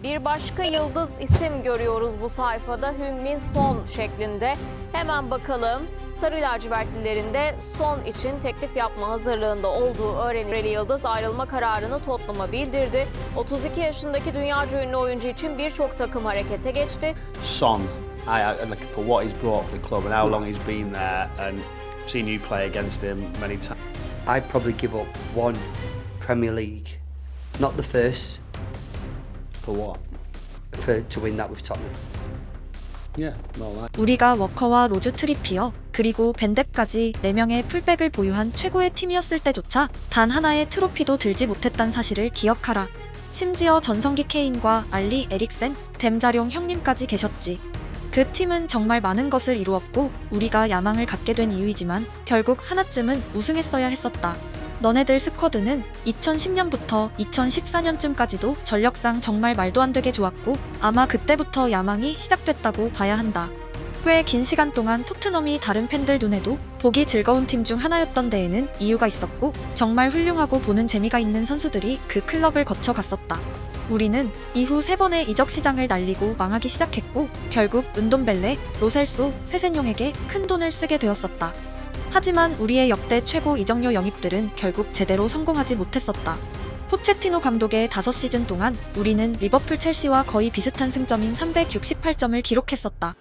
Bir başka yıldız isim görüyoruz bu sayfada, Heung-min Son şeklinde. Hemen bakalım. Sarı lacivertlilerin de Son için teklif yapma hazırlığında olduğu öğrenildi. Yıldız ayrılma kararını Tottenham'a bildirdi. 32 yaşındaki dünyaca ünlü oyuncu için birçok takım harekete geçti. Son, like for what he's brought to the club and how long he's been there, and seen you play against him many times. I'd probably give up one Premier League, not the first, For what? to win that with Tottenham. Yeah, no, like. 우리가 워커와 로즈 트리피어 그리고 벤뎁까지 4명의 풀백을 보유한 최고의 팀이었을 때조차 단 하나의 트로피도 들지 못했단 사실을 기억하라. 심지어 전성기 케인과 알리 에릭센, 댐자룡 형님까지 계셨지. 그 팀은 정말 많은 것을 이루었고 우리가 야망을 갖게 된 이유이지만 결국 하나쯤은 우승했어야 했었다. 너네들 스쿼드는 2010년부터 2014년쯤까지도 전력상 정말 말도 안 되게 좋았고 아마 그때부터 야망이 시작됐다고 봐야 한다. 꽤 긴 시간 동안 토트넘이 다른 팬들 눈에도 보기 즐거운 팀 중 하나였던 데에는 이유가 있었고 정말 훌륭하고 보는 재미가 있는 선수들이 그 클럽을 거쳐갔었다. 우리는 이후 3번의 이적 시장을 날리고 망하기 시작했고 결국 은돔벨레, 로셀소, 세센용에게 큰 돈을 쓰게 되었었다. 하지만 우리의 역대 최고 이적료 영입들은 결국 제대로 성공하지 못했었다. 포체티노 감독의 5시즌 동안 우리는 리버풀 첼시와 거의 비슷한 승점인 368점을 기록했었다.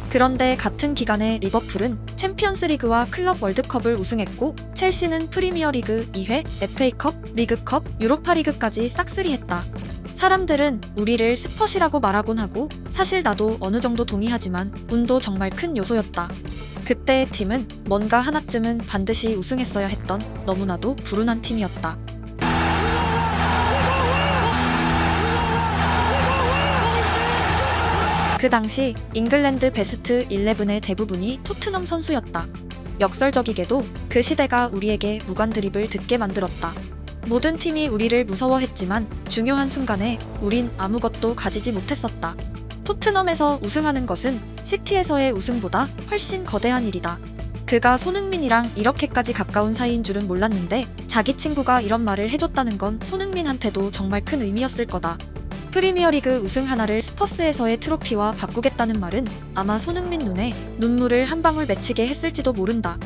그런데 같은 기간에 리버풀은 챔피언스 리그와 클럽 월드컵을 우승했고 첼시는 프리미어리그 2회, FA컵, 리그컵, 유로파 리그까지 싹쓸이했다. 사람들은 우리를 스퍼시라고 말하곤 하고 사실 나도 어느 정도 동의하지만 운도 정말 큰 요소였다. 그때의 팀은 뭔가 하나쯤은 반드시 우승했어야 했던 너무나도 불운한 팀이었다. 그 당시 잉글랜드 베스트 11의 대부분이 토트넘 선수였다. 역설적이게도 그 시대가 우리에게 무관 드립을 듣게 만들었다. 모든 팀이 우리를 무서워했지만 중요한 순간에 우린 아무것도 가지지 못했었다. 토트넘에서 우승하는 것은 시티에서의 우승보다 훨씬 거대한 일이다. 그가 손흥민이랑 이렇게까지 가까운 사이인 줄은 몰랐는데 자기 친구가 이런 말을 해줬다는 건 손흥민한테도 정말 큰 의미였을 거다. 프리미어리그 우승 하나를 스퍼스에서의 트로피와 바꾸겠다는 말은 아마 손흥민 눈에 눈물을 한 방울 맺히게 했을지도 모른다.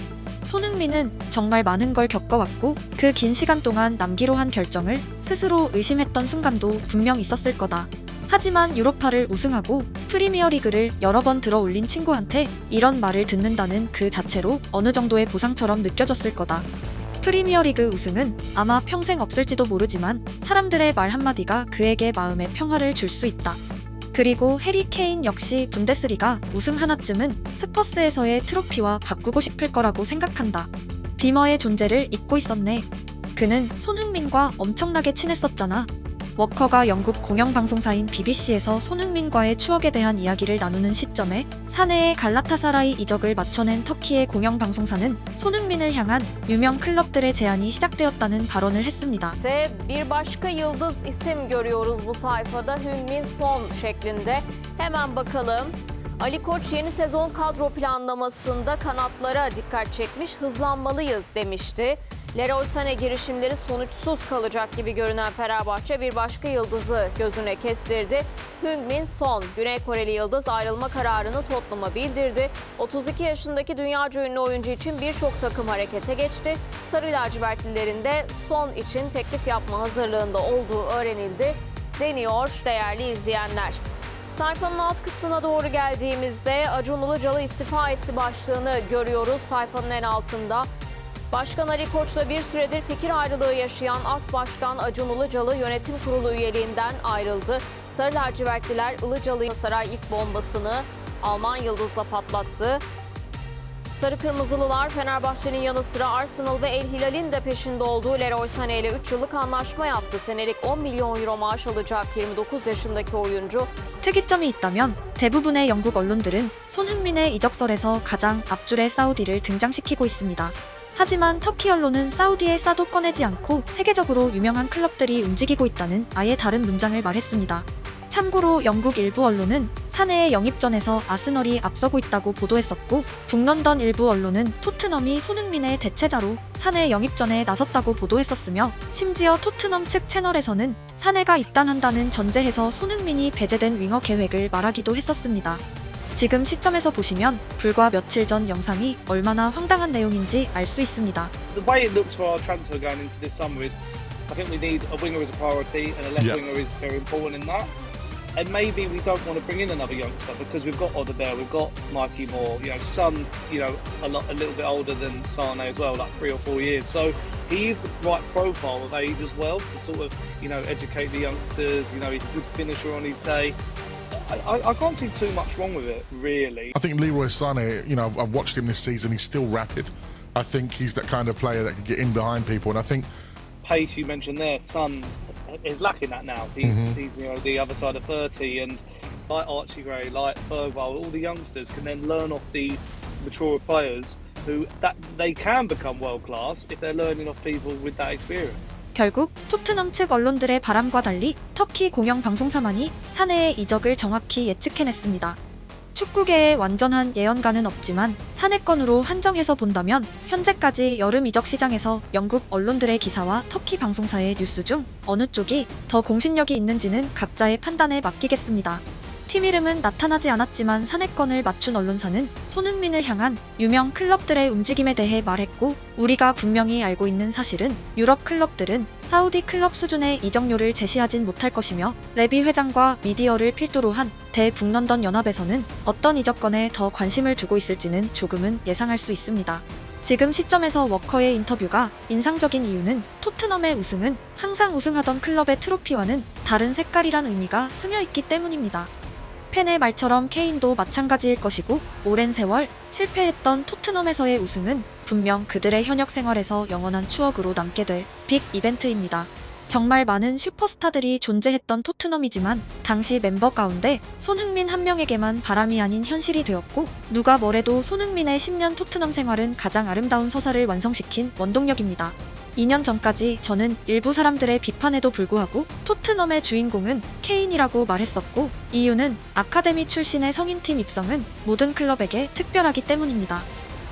손흥민은 정말 많은 걸 겪어왔고 그 긴 시간 동안 남기로 한 결정을 스스로 의심했던 순간도 분명 있었을 거다. 하지만 유로파를 우승하고 프리미어리그를 여러 번 들어 올린 친구한테 이런 말을 듣는다는 그 자체로 어느 정도의 보상처럼 느껴졌을 거다. 프리미어리그 우승은 아마 평생 없을지도 모르지만 사람들의 말 한마디가 그에게 마음의 평화를 줄 수 있다. 그리고 해리 케인 역시 분데스리가 우승 하나쯤은 스퍼스에서의 트로피와 바꾸고 싶을 거라고 생각한다. 비머의 존재를 잊고 있었네. 그는 손흥민과 엄청나게 친했었잖아. 워커가 영국 공영방송사인 BBC에서 손흥민과의 추억에 대한 이야기를 나누는 시점에 사내의 갈라타사라이 이적을 맞춰낸 터키의 공영방송사는 손흥민을 향한 유명 클럽들의 제안이 시작되었다는 발언을 했습니다. Bir başka yıldız isim görüyoruz bu sayfada, Heung-min Son şeklinde. Hemen bakalım. Ali Koç yeni sezon kadro planlamasında kanatlara dikkat çekmiş, hızlanmalıyız demişti. Leroy Sané girişimleri sonuçsuz kalacak gibi görünen Fenerbahçe bir başka yıldızı gözüne kestirdi. Heung-min Son, Güney Koreli yıldız ayrılma kararını Tottenham'a bildirdi. 32 yaşındaki dünyaca ünlü oyuncu için birçok takım harekete geçti. Sarı lacivertlilerin de Son için teklif yapma hazırlığında olduğu öğrenildi deniyor değerli izleyenler. Sayfanın alt kısmına doğru geldiğimizde Acun Ilıcalı istifa etti başlığını görüyoruz sayfanın en altında. Başkan Ali Koç'la bir süredir fikir ayrılığı yaşayan As Başkan Acun Ilıcalı yönetim kurulu üyeliğinden ayrıldı. Sarı lacivertliler Ilıcalı'ya saray ilk bombasını Alman yıldızla patlattı. Sarı Kırmızılılar Fenerbahçe'nin yanı sıra Arsenal ve El Hilal'in de peşinde olduğu Leroy Sané ile 3 yıllık anlaşma yaptı. Senelik 10 milyon euro maaş alacak 29 yaşındaki oyuncu. 특이점이 있다면 대부분의 영국 언론들은 손흥민의 이적설에서 가장 앞줄에 사우디를 등장시키고 있습니다. 하지만 터키 언론은 사우디의 쌀도 꺼내지 않고 세계적으로 유명한 클럽들이 움직이고 있다는 아예 다른 문장을 말했습니다. 참고로 영국 일부 언론은 사내의 영입전에서 아스널이 앞서고 있다고 보도했었고, 북런던 일부 언론은 토트넘이 손흥민의 대체자로 사내 영입전에 나섰다고 보도했었으며, 심지어 토트넘 측 채널에서는 사내가 입단한다는 전제해서 손흥민이 배제된 윙어 계획을 말하기도 했었습니다. 지금 시점에서 보시면 불과 며칠 전 영상이 얼마나 황당한 내용인지 알 수 있습니다. The way it looks for our transfer going into this summer is, I think we need a winger as a priority, and a left winger is very important in that. And maybe we don't want to bring in another youngster because we've got Odegaard, we've got Mikey Moore. You know, Son's a little bit older than Sane as well, like 3 or 4 years. So he is the right profile of age as well to sort of educate the youngsters. He's a good finisher on his day. I can't see too much wrong with it, really. I think Leroy Sané, I've watched him this season, he's still rapid. I think he's that kind of player that can get in behind people, and I think Pace you mentioned there, Son is lacking that now. He's the other side of 30, and like Archie Gray, like Bergwall, all the youngsters can then learn off these mature players who that they can become world class if they're learning off people with that experience. 결국 토트넘 측 언론들의 바람과 달리 터키 공영 방송사만이 사내의 이적을 정확히 예측해냈습니다. 축구계의 완전한 예언가는 없지만 사내권으로 한정해서 본다면 현재까지 여름 이적 시장에서 영국 언론들의 기사와 터키 방송사의 뉴스 중 어느 쪽이 더 공신력이 있는지는 각자의 판단에 맡기겠습니다. 팀 이름은 나타나지 않았지만 사내권을 맞춘 언론사는 손흥민을 향한 유명 클럽들의 움직임에 대해 말했고, 우리가 분명히 알고 있는 사실은 유럽 클럽들은 사우디 클럽 수준의 이적료를 제시하진 못할 것이며, 레비 회장과 미디어를 필두로 한 대북런던 연합에서는 어떤 이적건에 더 관심을 두고 있을지는 조금은 예상할 수 있습니다. 지금 시점에서 워커의 인터뷰가 인상적인 이유는 토트넘의 우승은 항상 우승하던 클럽의 트로피와는 다른 색깔이란 의미가 스며있기 때문입니다. 팬의 말처럼 케인도 마찬가지일 것이고, 오랜 세월 실패했던 토트넘에서의 우승은 분명 그들의 현역 생활에서 영원한 추억으로 남게 될 빅 이벤트입니다. 정말 많은 슈퍼스타들이 존재했던 토트넘이지만 당시 멤버 가운데 손흥민 한 명에게만 바람이 아닌 현실이 되었고, 누가 뭐래도 손흥민의 10년 토트넘 생활은 가장 아름다운 서사를 완성시킨 원동력입니다. 2년 전까지 저는 일부 사람들의 비판에도 불구하고 토트넘의 주인공은 케인이라고 말했었고, 이유는 아카데미 출신의 성인팀 입성은 모든 클럽에게 특별하기 때문입니다.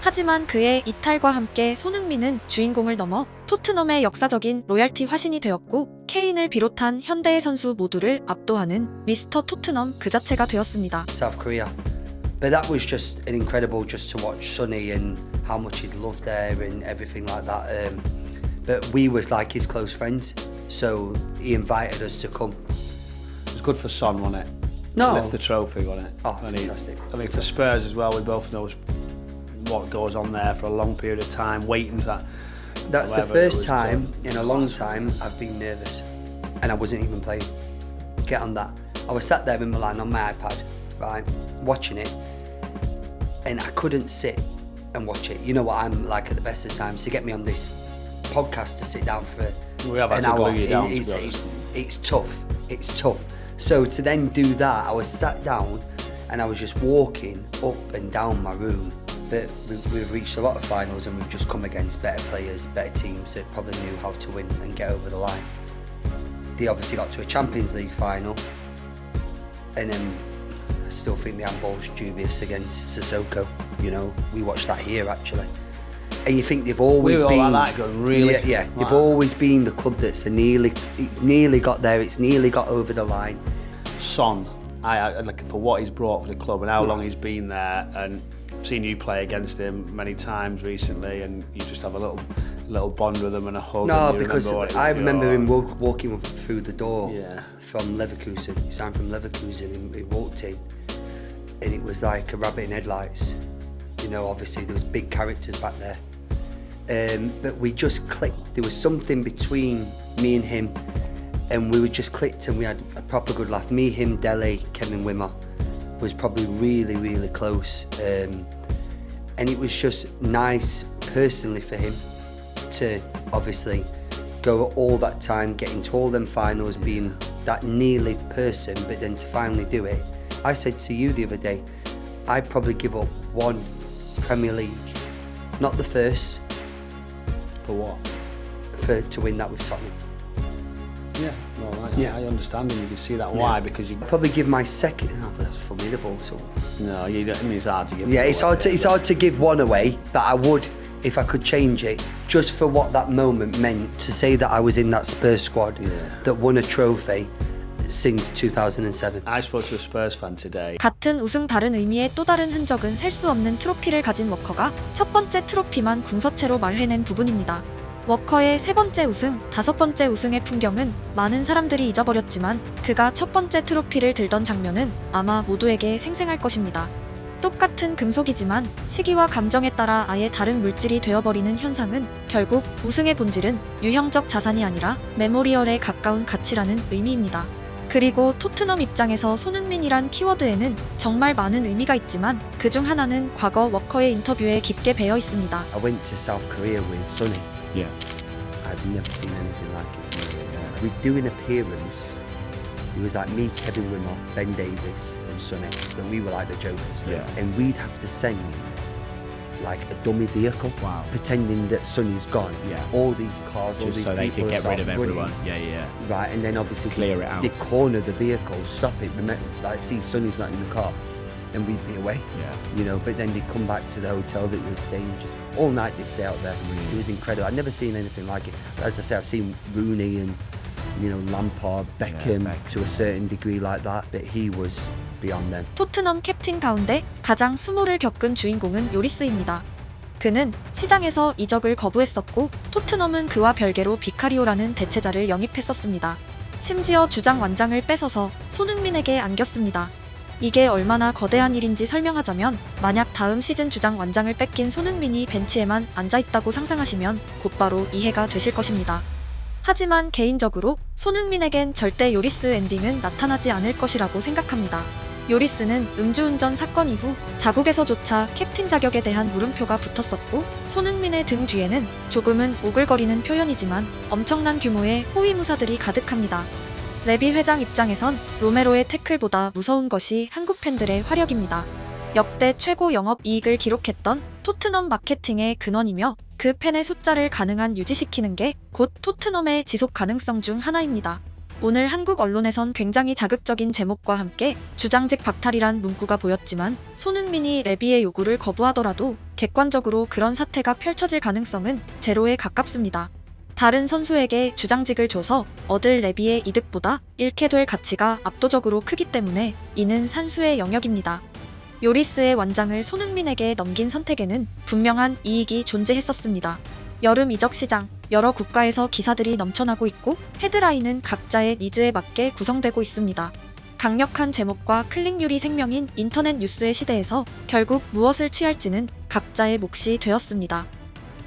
하지만 그의 이탈과 함께 손흥민은 주인공을 넘어 토트넘의 역사적인 로얄티 화신이 되었고, 케인을 비롯한 현대의 선수 모두를 압도하는 미스터 토트넘 그 자체가 되었습니다. South Korea. But that was just an incredible just to watch Sonny and how much he's loved there and everything like that. But we was like his close friends, so he invited us to come. It was good for Son, wasn't it? No. To lift the trophy, wasn't it? Oh, And fantastic. I mean, for Spurs as well, we both know what goes on there for a long period of time, waiting for that. That's the whatever it first was, time in a long time I've been nervous, and I wasn't even playing. Get on that. I was sat there in Milan on my iPad, right, watching it, and I couldn't sit and watch it. You know what I'm like at the best of times. To get me on this podcast to sit down for We have had an to hour, glue you down, to be honest. it's tough. It's tough. So to then do that, I was sat down and I was just walking up and down my room. But we've reached a lot of finals and we've just come against better players, better teams that probably knew how to win and get over the line. They obviously got to a Champions League final, and then I still think the handball's dubious against Sissoko. We watched that here actually. And you think they've always We were been all like that going, really? Yeah, they've Wow. always been the club that's nearly got there. It's nearly got over the line. Son, I like for what he's brought for the club and how long he's been there, and seen you play against him many times recently, and you just have a little bond with him and a hug. No, and you because remember what it I was, remember him walking through the door Yeah. from Leverkusen. He signed from Leverkusen and he walked in, and it was like a rabbit in headlights. Obviously there was big characters back there. But we just clicked. There was something between me and him, and we were just clicked, and we had a proper good laugh. Me, him, Dele, Kevin Wimmer was probably really, really close. And it was just nice personally for him to obviously go all that time, getting to all them finals, being that nearly person, but then to finally do it. I said to you the other day, I'd probably give up one Premier League, not the first, For what? to win that with Tottenham. Yeah, no, Yeah. I understand, and you can see that why, because you. Probably give my second. Oh, but that's formidable. So. No, you don't, I mean, it's hard to give. Yeah, it it's away, hard to give one away, but I would if I could change it just for what that moment meant to say that I was in that Spurs squad Yeah. that won a trophy since 2007. I spoke to a Spurs fan today. 같은 우승 다른 의미의 또 다른 흔적은 셀 수 없는 트로피를 가진 워커가 첫 번째 트로피만 궁서체로 말해낸 부분입니다. 워커의 세 번째 우승, 다섯 번째 우승의 풍경은 많은 사람들이 잊어버렸지만 그가 첫 번째 트로피를 들던 장면은 아마 모두에게 생생할 것입니다. 똑같은 금속이지만 시기와 감정에 따라 아예 다른 물질이 되어버리는 현상은 결국 우승의 본질은 유형적 자산이 아니라 메모리얼에 가까운 가치라는 의미입니다. 그리고 토트넘 입장에서 손흥민이란 키워드에는 정말 많은 의미가 있지만 그중 하나는 과거 워커의 인터뷰에 깊게 배어 있습니다. I went to South Korea with Sonny. Yeah. I've never seen anything like it. We'd do an appearance. It was like me, Kevin Wimmer, Ben Davis, and Sonny. But we were like the jokers. Yeah. And we'd have to send like a dummy vehicle, Wow. pretending that Sonny's gone. Yeah. All these cars, all Just these so they people could get start rid of running. everyone. Yeah. Right, and then obviously Clear it out. they corner the vehicle, stop it, like see Sonny's not in the car, and we'd be away. Yeah. You know, but then they'd come back to the hotel that we were staying. Just all night they'd stay out there. It was incredible. I'd never seen anything like it. As I say, I've seen Rooney and Lampard, Beckham to a certain degree like that, but he was beyond them. 토트넘 캡틴 가운데 가장 수모를 겪은 주인공은 요리스입니다. 그는 시장에서 이적을 거부했었고 토트넘은 그와 별개로 비카리오라는 대체자를 영입했었습니다. 심지어 주장 완장을 뺏어서 손흥민에게 안겼습니다. 이게 얼마나 거대한 일인지 설명하자면 만약 다음 시즌 주장 완장을 뺏긴 손흥민이 벤치에만 앉아있다고 상상하시면 곧바로 이해가 되실 것입니다. 하지만 개인적으로 손흥민에겐 절대 요리스 엔딩은 나타나지 않을 것이라고 생각합니다. 요리스는 음주운전 사건 이후 자국에서조차 캡틴 자격에 대한 물음표가 붙었었고 손흥민의 등 뒤에는 조금은 오글거리는 표현이지만 엄청난 규모의 호위무사들이 가득합니다. 레비 회장 입장에선 로메로의 태클보다 무서운 것이 한국 팬들의 화력입니다. 역대 최고 영업 이익을 기록했던 토트넘 마케팅의 근원이며 그 팬의 숫자를 가능한 유지시키는 게 곧 토트넘의 지속 가능성 중 하나입니다. 오늘 한국 언론에선 굉장히 자극적인 제목과 함께 주장직 박탈이란 문구가 보였지만 손흥민이 레비의 요구를 거부하더라도 객관적으로 그런 사태가 펼쳐질 가능성은 제로에 가깝습니다. 다른 선수에게 주장직을 줘서 얻을 레비의 이득보다 잃게 될 가치가 압도적으로 크기 때문에 이는 산수의 영역입니다. 요리스의 완장을 손흥민에게 넘긴 선택에는 분명한 이익이 존재했었습니다. 여름 이적 시장, 여러 국가에서 기사들이 넘쳐나고 있고 헤드라인은 각자의 니즈에 맞게 구성되고 있습니다. 강력한 제목과 클릭률이 생명인 인터넷 뉴스의 시대에서 결국 무엇을 취할지는 각자의 몫이 되었습니다.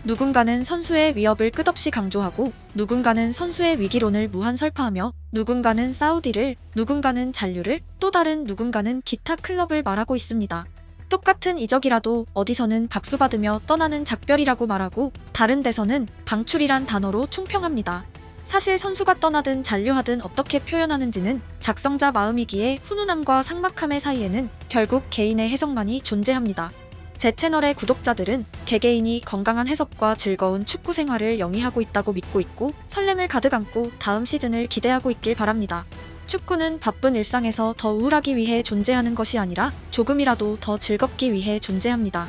누군가는 선수의 위협을 끝없이 강조하고 누군가는 선수의 위기론을 무한 설파하며 누군가는 사우디를, 누군가는 잔류를, 또 다른 누군가는 기타 클럽을 말하고 있습니다. 똑같은 이적이라도 어디서는 박수받으며 떠나는 작별이라고 말하고 다른 데서는 방출이란 단어로 총평합니다. 사실 선수가 떠나든 잔류하든 어떻게 표현하는지는 작성자 마음이기에 훈훈함과 삭막함의 사이에는 결국 개인의 해석만이 존재합니다. 제 채널의 구독자들은 개개인이 건강한 해석과 즐거운 축구 생활을 영위하고 있다고 믿고 있고 설렘을 가득 안고 다음 시즌을 기대하고 있길 바랍니다. 축구는 바쁜 일상에서 더 우울하기 위해 존재하는 것이 아니라 조금이라도 더 즐겁기 위해 존재합니다.